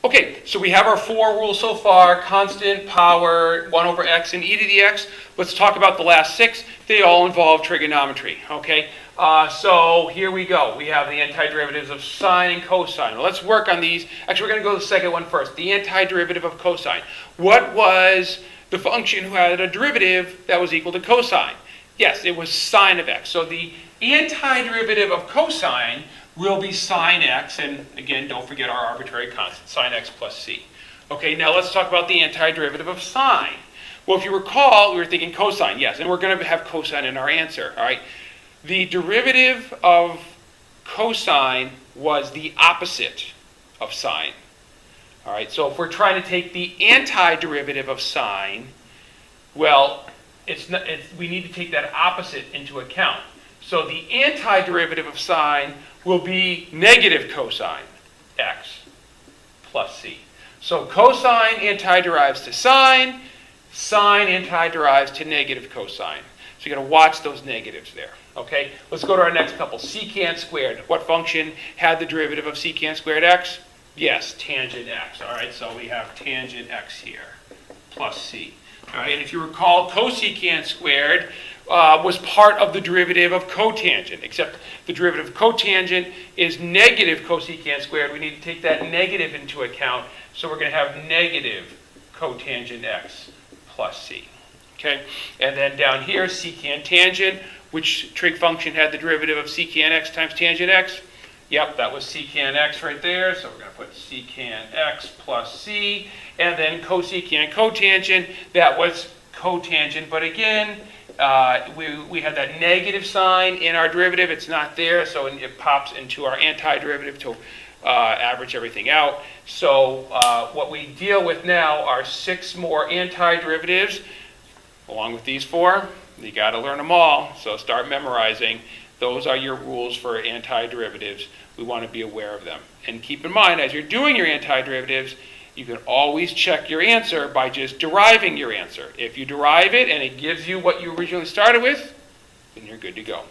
Okay, so we have our 4 rules so far: constant, power, 1 over x, and e to the x. Let's talk about the last 6. They all involve trigonometry, okay? So here we go. We have the antiderivatives of sine and cosine. Let's work on these. Actually, we're going to go to the second one first, the antiderivative of cosine. What was the function who had a derivative that was equal to cosine? Yes, it was sine of x. So the antiderivative of cosine will be sine x, and again, don't forget our arbitrary constant, sine x plus c. Okay, now let's talk about the antiderivative of sine. Well, if you recall, we were thinking cosine, yes, and we're going to have cosine in our answer, all right? The derivative of cosine was the opposite of sine, all right? So if we're trying to take the antiderivative of sine, well, we need to take that opposite into account. So the antiderivative of sine will be negative cosine x plus c. So cosine antiderives to sine, sine antiderives to negative cosine. So you got to watch those negatives there. Okay, let's go to our next couple. Secant squared. What function had the derivative of secant squared x? Yes, tangent x. All right, so we have tangent x here plus c. All right, and if you recall, cosecant squared was part of the derivative of cotangent, except the derivative of cotangent is negative cosecant squared. We need to take that negative into account, so we're going to have negative cotangent x plus c. Okay, and then down here, secant tangent, which trig function had the derivative of secant x times tangent x? Yep, that was secant x right there, so we're going to put secant x plus c, and then cosecant cotangent, that was cotangent, but again, we had that negative sign in our derivative. It's not there, so it pops into our antiderivative to average everything out. So what we deal with now are 6 more antiderivatives, along with these 4. You got to learn them all, so start memorizing. Those are your rules for antiderivatives. We want to be aware of them. And keep in mind, as you're doing your antiderivatives, you can always check your answer by just deriving your answer. If you derive it and it gives you what you originally started with, then you're good to go.